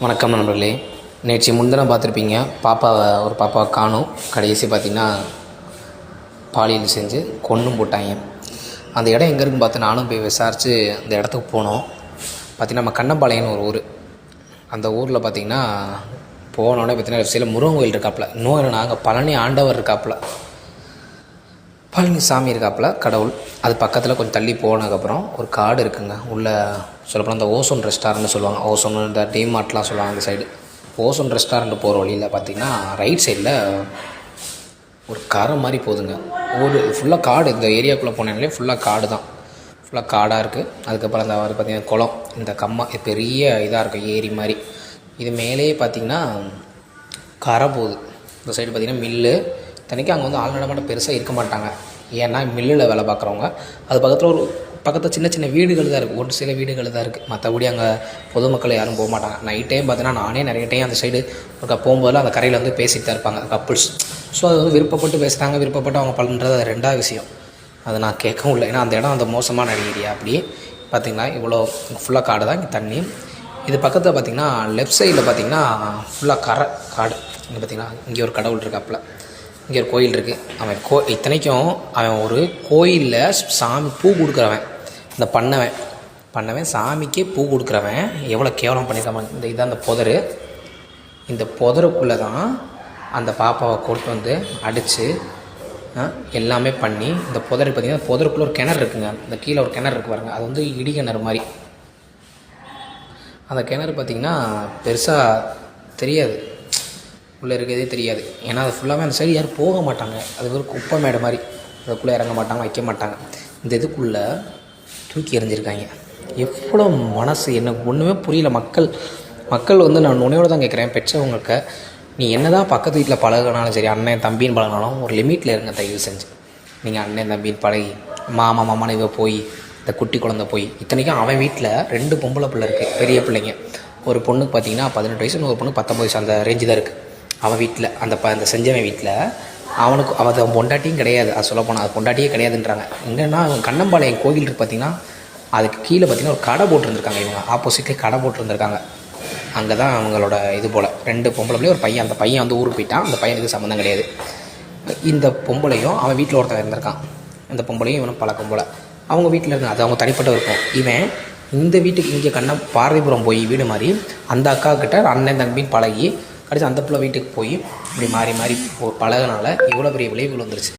வணக்கம் நண்பர்களே. நேற்று முன்தினம் பார்த்துருப்பீங்க, ஒரு பாப்பாவை காணும். கடைசி பார்த்திங்கன்னா பாலியல் செஞ்சு கொன்னும் போட்டாங்க. அந்த இடம் எங்கே இருக்குன்னு பார்த்து நானும் போய் விசாரித்து அந்த இடத்துக்கு போனோம். பார்த்திங்கன்னா நம்ம கண்ணம்பாளையம்னு ஒரு ஊர். அந்த ஊரில் பார்த்திங்கன்னா போனோடனே பார்த்திங்கன்னா லெஃப்ட் சைடில் முருகன் கோயில் இருக்காப்புல. இன்னும் என்னன்னா அங்கே பழனி ஆண்டவர் இருக்காப்புல, பழனி சாமி இருக்காப்புல கடவுள். அது பக்கத்தில் கொஞ்சம் தள்ளி போனதுக்கப்புறம் ஒரு காடு இருக்குங்க. உள்ளே சொல்லப்போனால் அந்த ஓசோன் ரெஸ்டாரண்ட்னு சொல்லுவாங்க. ஓசோன் இந்த டிமார்ட்லாம் சொல்லுவாங்க. அந்த சைடு ஓசோன் ரெஸ்டாரண்ட் போகிற வழியில் பார்த்திங்கன்னா ரைட் சைடில் ஒரு கரை மாதிரி போகுதுங்க. ஒரு ஃபுல்லாக காடு. இந்த ஏரியாக்குள்ளே போனாலே ஃபுல்லாக காடு தான். ஃபுல்லாக காடாக இருக்குது. அதுக்கப்புறம் அந்த பார்த்திங்கன்னா குளம், இந்த பெரிய இதாக இருக்கும், ஏரி மாதிரி. இது மேலேயே பார்த்திங்கன்னா கரை போகுது. இந்த சைடு பார்த்திங்கன்னா மில்லு. இத்தனைக்கும் அங்கே வந்து ஆள் நடமாட்டம் பெருசாக இருக்க மாட்டாங்க. ஏன்னா மில்லில் வேலை பார்க்குறவங்க. அது பக்கத்தில் சின்ன சின்ன வீடுகள் தான் இருக்குது. ஒரு சில வீடுகள் தான் இருக்குது. மற்றபடி அங்கே பொதுமக்கள் யாரும் போக மாட்டாங்க. நைட் டைம் பார்த்தீங்கன்னா நானே நிறைய டைம் அந்த சைடு போகும்போதெல்லாம் அந்த கரையில் வந்து பேசிகிட்டு தான் இருப்பாங்க கப்புள்ஸ். ஸோ அது வந்து விருப்பப்பட்டு பேசுகிறாங்க, விருப்பப்பட்டு அவங்க பண்ணுறது அது ரெண்டாவது விஷயம். அதை நான் கேட்கவும் இல்லை. ஏன்னா அந்த இடம் அந்த மோசமான ஏரியா. அப்படியே பார்த்திங்கன்னா இவ்வளோ ஃபுல்லாக காடு தான் இங்கே தண்ணி. இது பக்கத்தில் பார்த்திங்கன்னா லெஃப்ட் சைடில் பார்த்திங்கன்னா ஃபுல்லாக காடு. இங்கே பார்த்திங்கன்னா இங்கே ஒரு கடவுள் இருக்காப்புல, இங்கே ஒரு கோயில் இருக்குது. அவன் இத்தனைக்கும் அவன் ஒரு கோயிலில் சாமி பூ கொடுக்குறவன். இந்த பண்ணவன் சாமிக்கே பூ கொடுக்குறவன் எவ்வளோ கேவலம் பண்ணியிருக்கான். இதான் அந்த புதர். இந்த புதருக்குள்ளே தான் அந்த பாப்பாவை கொண்டு வந்து அடித்து எல்லாமே பண்ணி இந்த புதர் பார்த்திங்கன்னா புதருக்குள்ளே ஒரு கிணறு இருக்குங்க. இந்த கீழே ஒரு கிணறு இருக்குது பாருங்கள். அது வந்து இடி கிணறு மாதிரி. அந்த கிணறு பார்த்திங்கன்னா பெருசாக தெரியாது, உள்ளே இருக்கிறதே தெரியாது. ஏன்னா அது ஃபுல்லாகவே அந்த சைடு யாரும் போக மாட்டாங்க. அது ஒரு குப்பை மேடை மாதிரி. அதுக்குள்ளே இறங்க மாட்டாங்க, வைக்க மாட்டாங்க. இந்த இதுக்குள்ளே தூக்கி எறிஞ்சிருக்காங்க. எவ்வளோ மனசு எனக்கு ஒன்றுமே புரியல. மக்கள் வந்து நான் உன்னையோடு தான் கேட்குறேன். பெற்றவங்களுக்கு நீ என்ன தான் பக்கத்து வீட்டில் பழகினாலும் சரி, அண்ணன் தம்பின்னு பழகினாலும் ஒரு லிமிட்டில் இருங்க தயவு செஞ்சு. நீங்கள் அண்ணன் தம்பின்னு பழகி மாமான்னு இவ போய் இந்த குட்டி குழந்தை போய் இத்தனைக்கும் அவன் வீட்டில் 2 பொம்பளை பிள்ளை இருக்குது, பெரிய பிள்ளைங்க. ஒரு பொண்ணுக்கு பார்த்திங்கன்னா 18 வயசு, ஒரு பொண்ணு 19 வயசு. அந்த ரேஞ்சு தான் இருக்குது அவன் வீட்டில். அந்த செஞ்சவன் வீட்டில் அவன் பொண்டாட்டியும் கிடையாது. அது சொல்லப்போனால் அது பொண்டாட்டியே கிடையாதுன்றாங்க. எங்கன்னா அவன் கண்ணம்பாளையம் கோவில் இருக்குது பார்த்திங்கன்னா, அதுக்கு கீழே பார்த்திங்கன்னா ஒரு கடை போட்டிருந்துருக்காங்க. இவங்க ஆப்போசிட்லேயே கடை போட்டிருந்துருக்காங்க. அங்கே தான் அவங்களோட இது போல் 2 பொம்பளையும் ஒரு பையன். அந்த பையன் வந்து ஊருக்கு போயிட்டான். அந்த பையனுக்கு சம்மந்தம் கிடையாது. இந்த பொம்பளையும் அவன் வீட்டில் ஒருத்தன் இருந்திருக்கான். இந்த பொம்பளையும் இவனும் பழக்கம் போல் அவங்க வீட்டில் இருந்தால் அது அவங்க தனிப்பட்ட இருக்கும். இவன் இந்த வீட்டுக்கு இங்கே பார்வைபுரம் போய் வீடு மாதிரி அந்த அக்கா கிட்ட அண்ணன் தம்பின்னு பழகி கடைசி அந்த பிள்ளை வீட்டுக்கு போய் இப்படி மாறி பழகினால இவ்வளோ பெரிய விளைவுகள் வந்துருச்சு.